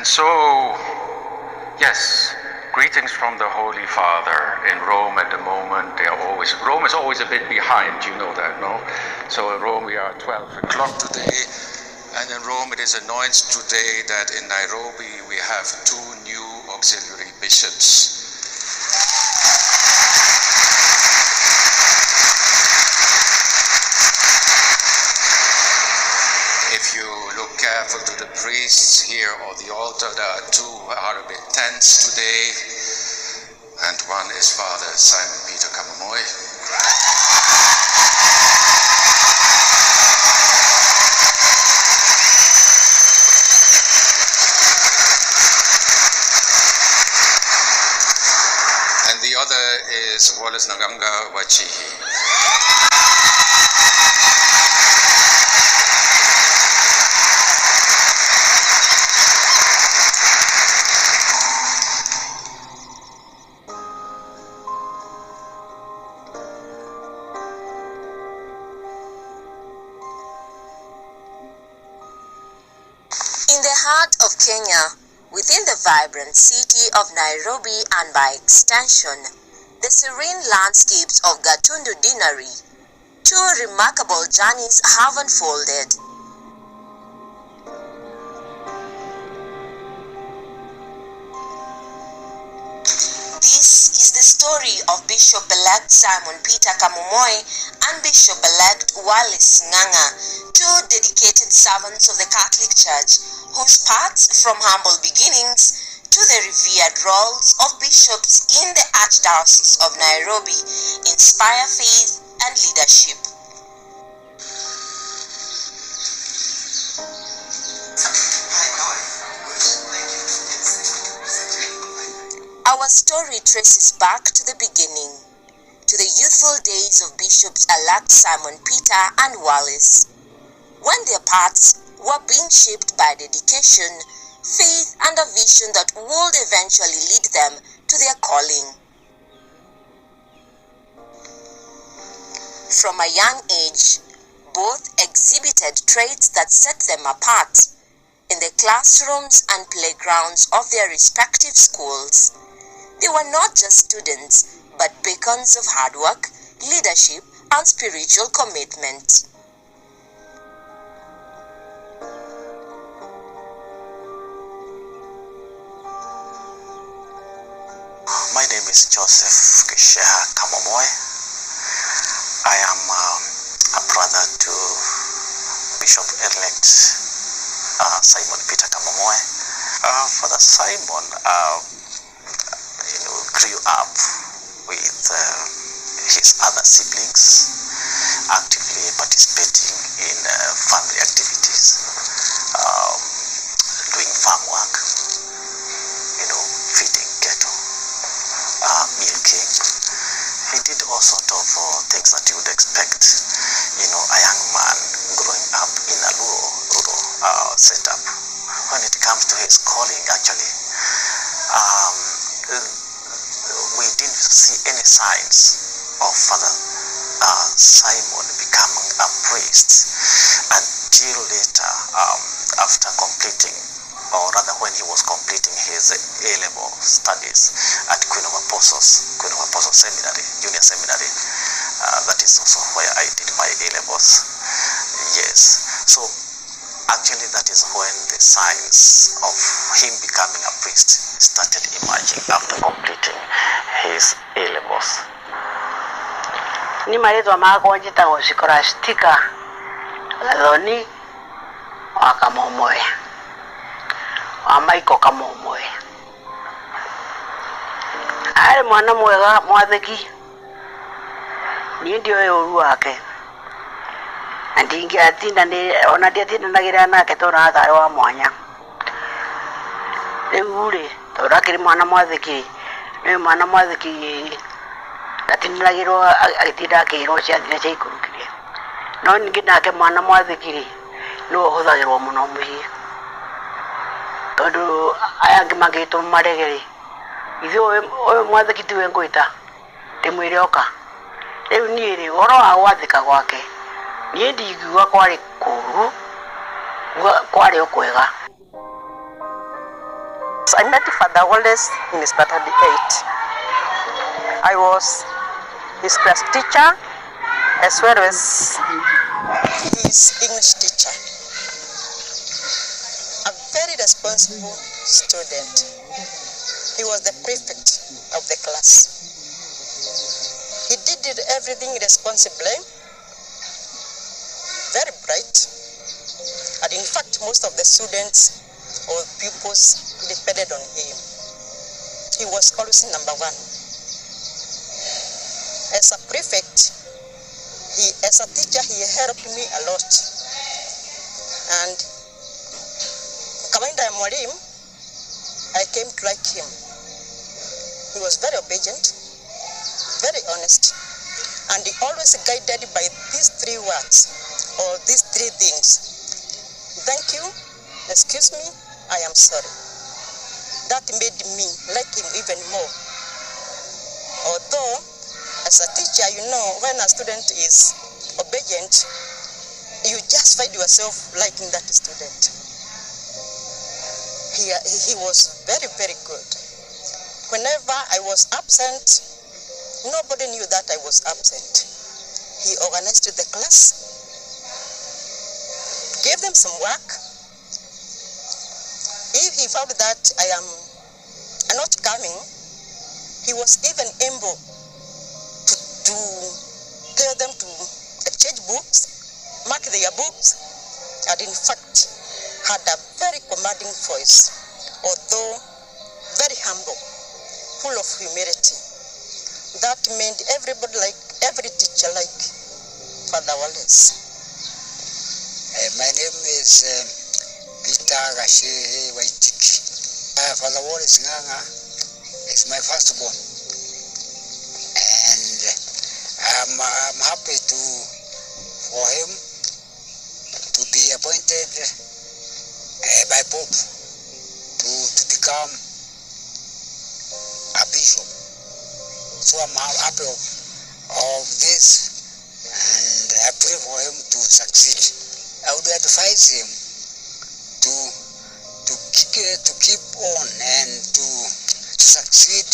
And so, yes, greetings from the Holy Father in Rome at the moment. Rome is always a bit behind, you know that, no? So in Rome we are 12 o'clock today, and in Rome it is announced today that in Nairobi we have 2 new auxiliary bishops. If you look careful to the priests here or the altar, there are 2 Arabic tents today, and one is Father Simon Peter Kamomoe. And the other is Wallace Nganga Wachihi. In the heart of Kenya, within the vibrant city of Nairobi and by extension, the serene landscapes of Gatundu Dinari, 2 remarkable journeys have unfolded. This is the story of Bishop-elect Simon Peter Kamomoe and Bishop-elect Wallace Nganga, 2 dedicated servants of the Catholic Church, whose paths from humble beginnings to the revered roles of bishops in the archdiocese of Nairobi inspire faith and leadership. Our story traces back to the beginning, to the youthful days of Bishops-elect Simon Peter and Wallace, when their paths were being shaped by dedication, faith, and a vision that would eventually lead them to their calling. From a young age, both exhibited traits that set them apart in the classrooms and playgrounds of their respective schools. They were not just students, but beacons of hard work, leadership, and spiritual commitment. My name is Joseph Kisheha Kamomoe. I am a brother to Bishop-elect Simon Peter Kamomoe. Father Simon grew up with his other siblings, actively participating in family activities, doing farm work, feeding cattle, milking. He did all sorts of things that you would expect, a young man growing up in a rural setup. When it comes to his calling, actually, we didn't see any signs of Father Simon becoming a priest until later, after completing, or rather when he was completing his A-level studies at Queen of Apostles Seminary, Junior Seminary. That is also where I did my A-levels. Yes. So actually that is when the signs of him becoming a priest started emerging after completing his A-levels. Ni marĩtwa makwa njĩtagwo Scholastica Gathoni wa Kamomoe, wa Maiko Kamomoe. Arĩ mwana mwega mwathĩki, niĩ ndioĩ ũru wake, na ona ndiatindanagĩra nake tondũ atarĩ wa mwanya. Rĩu-rĩ, tondũ akĩrĩ mwana mwathĩki, nĩ mwana mwathĩki ndatindanagĩrwo agĩtinda akĩirwo ciathire cia ikurukire. No ningĩ nake mwana mwathĩki-rĩ, nĩwe ũhũthagĩrwo mũno mũciĩ, tondũ aya angĩ mangĩtwo marege-rĩ, ithuĩ ũyũ mwathĩki tiwe ngwĩta ndĩmwĩre oka. Rĩu niĩ-rĩ, ũhoro wa gwathĩka gwake niĩ ndingiuga kwarĩ kũru, kwarĩ o kwega. So I met Father Wallace in Standard 8. I was his class teacher as well as his English teacher. A very responsible student. He was the prefect of the class. He did everything responsibly, very bright, and in fact most of the students or pupils depended on him. He was always number one. As a prefect, as a teacher, he helped me a lot. And Kawaida Mwalimu, I came to like him. He was very obedient, very honest, and he always guided by these three words, or these three things. Thank you, excuse me, I am sorry. That made me like him even more. Although, as a teacher, you know, when a student is obedient, you just find yourself liking that student. He was very, very good. Whenever I was absent, nobody knew that I was absent. He organized the class, gave them some work. If he found that I am not coming, he was even able to tell them to exchange books, mark their books, and in fact had a very commanding voice, although very humble, full of humility. That made everybody like, every teacher like Father Wallace. My name is Peter Gashe Waitiki. Father Wallace Nganga is my firstborn, and I'm happy for him to be appointed by Pope to become a bishop. So I'm happy of this, and I pray for him to succeed. I would advise him to keep on and to succeed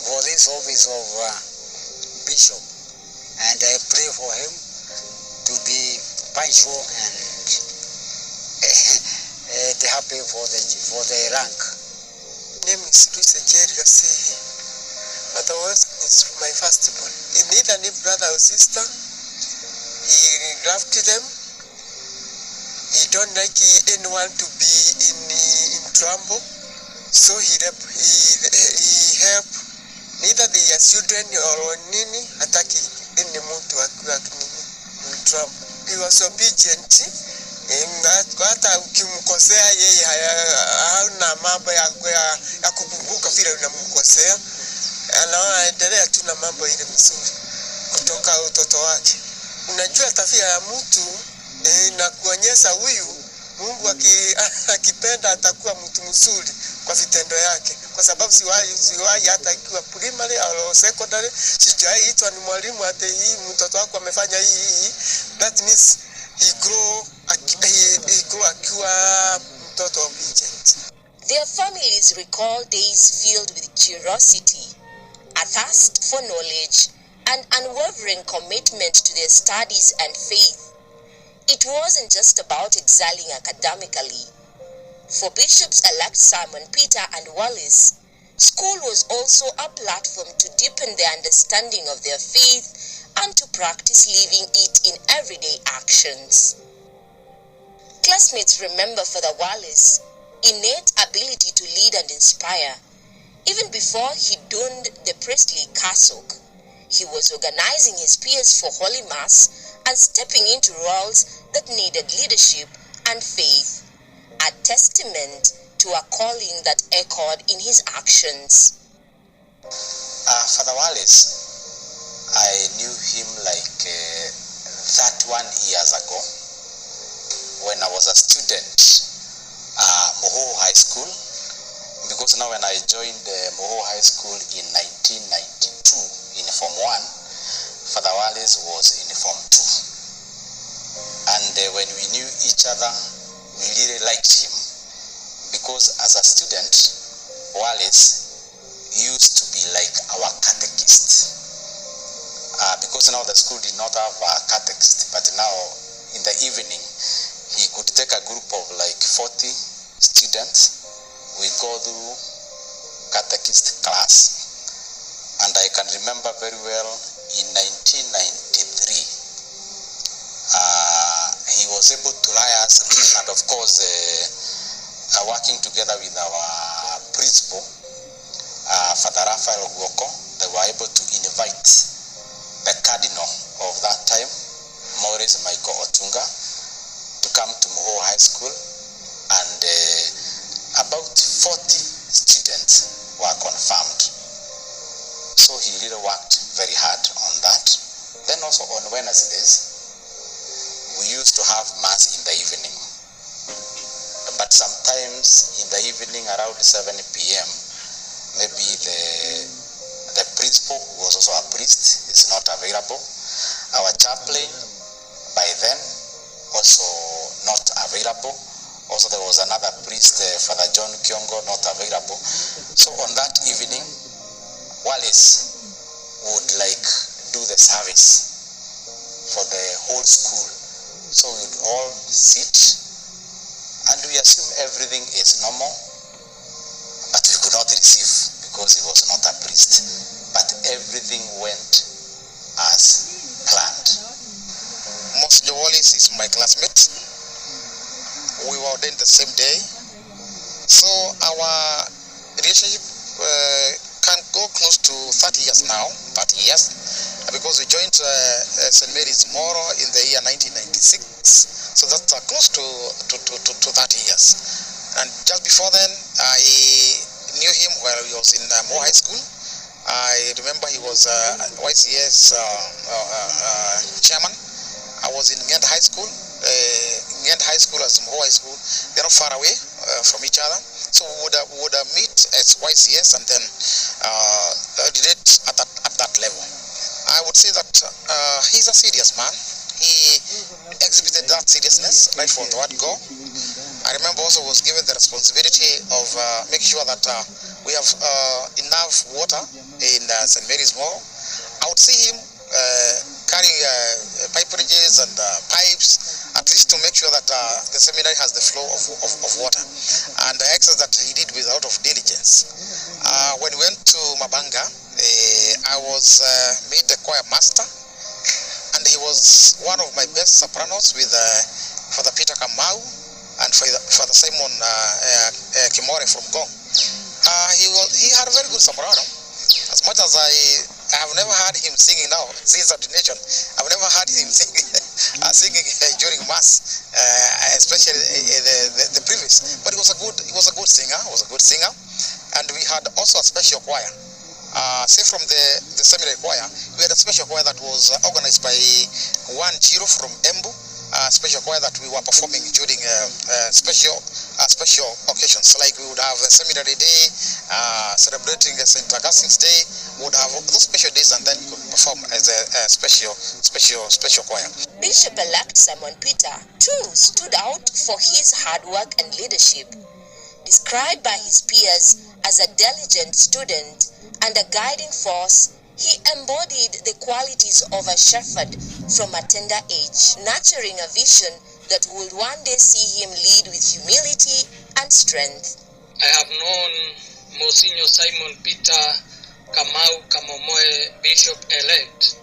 for this office of bishop. And I pray for him to be punctual and happy for the rank. My name is Luisa Jerry Gasehi. Father Wallace is my firstborn. He neither any brother or sister. He loved them. He don't like anyone to be in trouble. So he helped neither the children or nini hataki any mtu akiwa in trouble. He was obedient. Hata ukimkosea yeye hauna mambo ya kukumbuka vile unamkosea. Anaendelea tu na mambo ile mzuri kutoka utoto wake. Unajua tabia ya mtu na kuonyesha huyu Mungu akipenda atakuwa mtu mzuri kwa vitendo yake, kwa sababu siwahi hata ikiwa primary au secondary sijaitwa ni mwalimu hata hii mtoto wako amefanya hii. That means he grow akiwa mtoto obedient. Their families recall days filled with curiosity, a thirst for knowledge, and unwavering commitment to their studies and faith. It wasn't just about excelling academically. For Bishops-elect Simon Peter and Wallace, school was also a platform to deepen their understanding of their faith and to practice living it in everyday actions. Classmates remember Father Wallace's innate ability to lead and inspire. Even before he donned the priestly cassock, he was organizing his peers for Holy Mass and stepping into roles that needed leadership and faith, a testament to a calling that echoed in his actions. Father Wallace, I knew him like 31 years ago when I was a student Moho High School, because now when I joined Moho High School in 1992 in Form 1, Father Wallace was in Form 2. And when we knew each other, we really liked him because as a student, Wallace used to be like our catechist. Because now the school did not have a catechist, but now in the evening, he could take a group of like 40 students. We go through catechist class, and I can remember very well in 1993, he was able to lie us, and of course, working together with our principal, Father Raphael Gwoko, they were able to invite the cardinal of that time, Maurice Michael Otunga, to come to Moho High School, and about 40 students were confirmed. So he really worked very hard on that. Then also on Wednesdays, we used to have mass in the evening. But sometimes in the evening around 7 p.m., maybe the principal, who was also a priest, is not available. Our chaplain, by then, also not available. Also there was another priest, Father John Kiongo, not available. So on that evening, Wallace would like do the service for the whole school. So we would all sit, and we assume everything is normal, but we could not receive because he was not a priest. But everything went as planned. Monsignor Wallace is my classmate. We were ordained the same day. So our relationship can go close to 30 years now, 30 years, because we joined St. Mary's Moro in the year 1996. So that's close to 30 years. And just before then, I knew him while he was in Moore High School. I remember he was YCS chairman. I was in Ngent High School. Ngent High School as Moore High School, they're not far away from each other. So we would meet as YCS and then relate at that level. I would say that he's a serious man. He exhibited that seriousness right from the word go. I remember also was given the responsibility of making sure that we have enough water in St. Mary's Mall. I would see him carrying piperages and pipes, at least to make sure that the seminary has the flow of water. And the exercise that he did with a lot of diligence. When we went to Mabanga, I was made the choir master, and he was one of my best sopranos with Father Peter Kamau and Father Simon Kimore from Gong. He had a very good soprano. As much as I have never heard him singing now since ordination, I've never heard him singing during mass, especially the previous. But he was a good singer. And we had also a special choir. Say from the seminary choir, we had a special choir that was organized by one Chiro from Embu, a special choir that we were performing during special occasions. Like we would have a seminary day, celebrating St. Augustine's Day. We would have those special days, and then we could perform as a special choir. Bishop-elect Simon Peter too stood out for his hard work and leadership. Described by his peers as a diligent student and a guiding force, he embodied the qualities of a shepherd from a tender age, nurturing a vision that would one day see him lead with humility and strength. I have known Monsignor Simon Peter Kamomoe, Bishop-elect,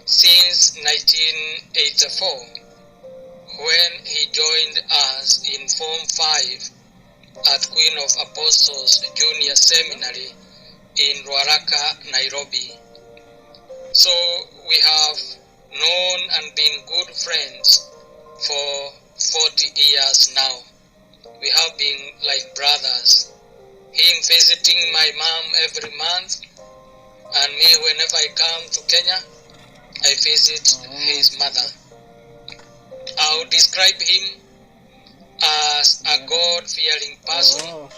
since 1984, when he joined us in Form 5 at Queen of Apostles Junior Seminary in Ruaraka, Nairobi. So we have known and been good friends for 40 years now. We have been like brothers. Him visiting my mom every month, and me whenever I come to Kenya, I visit his mother. I would describe him as a God-fearing person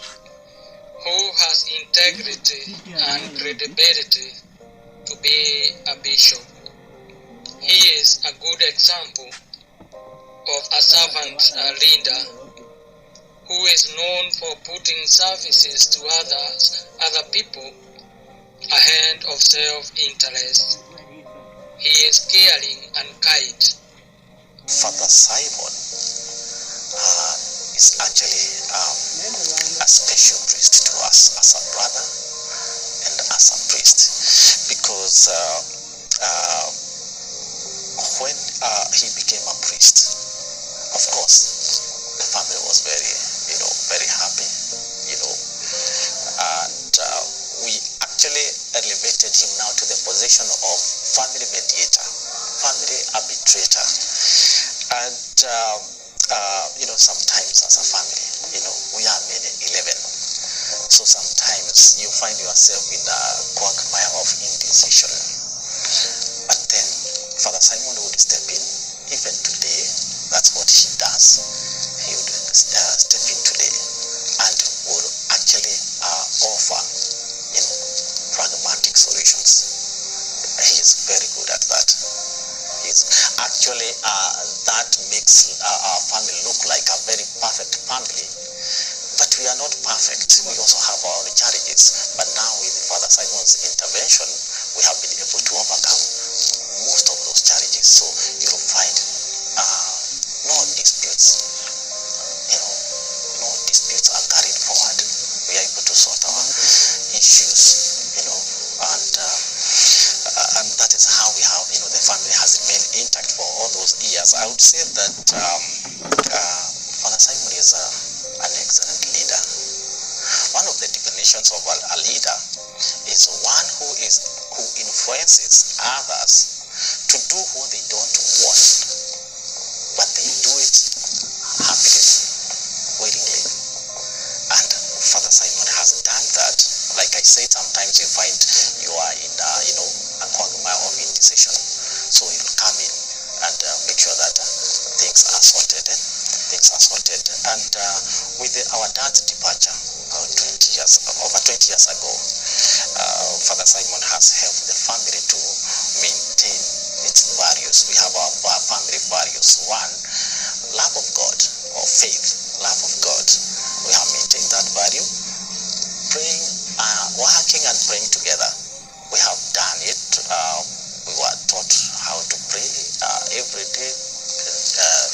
who has integrity and credibility to be a bishop. He is a good example of a servant leader who who is known for putting services to other people ahead of self-interest. He is caring and kind. Father Simon is actually a special priest to us as a brother and as a priest, because when he became a priest, of course, the family was very happy, and we actually elevated him now to the position of family mediator, family arbitrator, and sometimes as a family, we are many, 11. So sometimes you find yourself in a quagmire of indecision. But then Father Simon would step in. Even today, that's what he does. He would step in today and will actually offer, pragmatic solutions. He is very good at that. Actually, that makes our family look like a very perfect family. But we are not perfect. We also have our own challenges. But now with Father Simon's intervention, we have been able to overcome most of those challenges. So you'll find no disputes. No disputes are carried forward. We are able to sort our issues, and that is how we have, the family has remained intact for all those years. I would say that Father Simon is an excellent leader. One of the definitions of a leader is one who influences others to do what they don't want, but they do it happily, willingly. And Father Simon has done that. Like I said, sometimes you find you are in a quagmire of indecision. So he will come in and make sure that things are sorted. And with our dad's departure over 20 years ago, Father Simon has helped the family to maintain its values. We have our family values. One, love of God, or faith, love of God. We have maintained that value. Praying, working and praying together. We have done it. We were taught how to pray every day,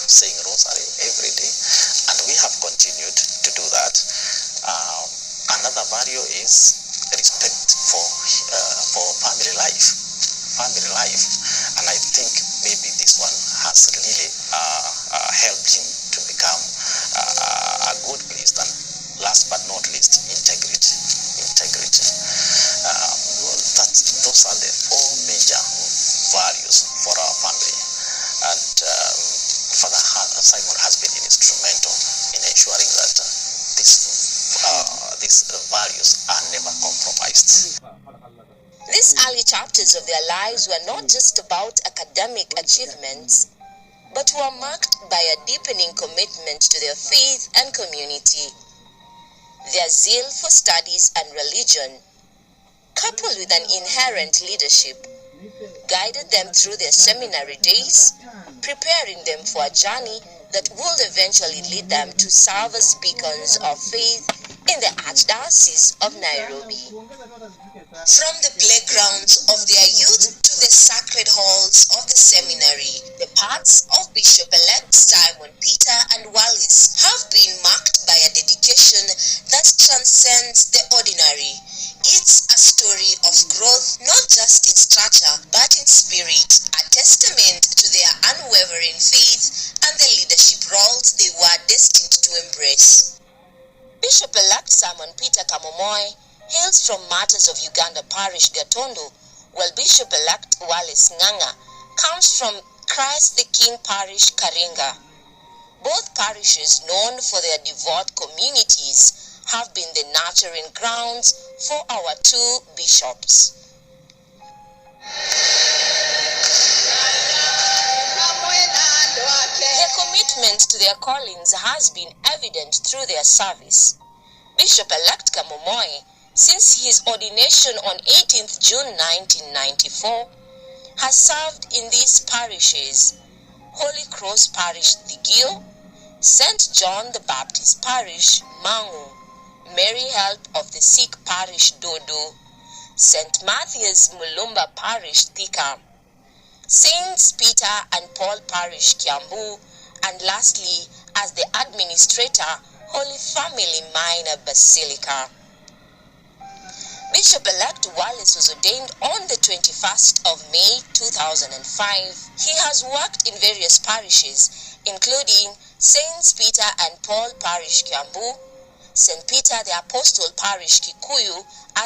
saying rosary every day, and we have continued to do that. Another value is respect for family life, and I think maybe this one has really helped him to become a good priest. And last but not least, integrity. Those are the four major values for our family, and Father Simon has been instrumental in ensuring that these values are never compromised. These early chapters of their lives were not just about academic achievements, but were marked by a deepening commitment to their faith and community. Their zeal for studies and religion, coupled with an inherent leadership, guided them through their seminary days, preparing them for a journey that would eventually lead them to serve as beacons of faith in the Archdiocese of Nairobi. From the playgrounds of their youth to the sacred halls of the seminary, the paths of Bishop-elect Simon Peter and Wallace have been marked by a dedication that transcends the ordinary. It's a story of growth, not just in stature, but in spirit, a testament to their unwavering faith and the leadership roles they were destined to embrace. Bishop-elect Simon Peter Kamomoe hails from Martyrs of Uganda Parish Gatondo, while Bishop-elect Wallace Nganga comes from Christ the King Parish Karinga. Both parishes, known for their devout communities, have been the nurturing grounds for our two bishops. Their commitment to their callings has been evident through their service. Bishop-elect Kamomoe, since his ordination on 18th June 1994, has served in these parishes: Holy Cross Parish Thigio, St. John the Baptist Parish, Mangu, Mary Help of the Sick Parish, Dodo, St. Matthew's Mulumba Parish, Thika, Saints Peter and Paul Parish, Kiambu, and lastly, as the administrator, Holy Family Minor Basilica. Bishop-elect Wallace was ordained on the 21st of May 2005. He has worked in various parishes, including Saints Peter and Paul Parish, Kiambu, St. Peter the Apostle Parish, Kikuyu, as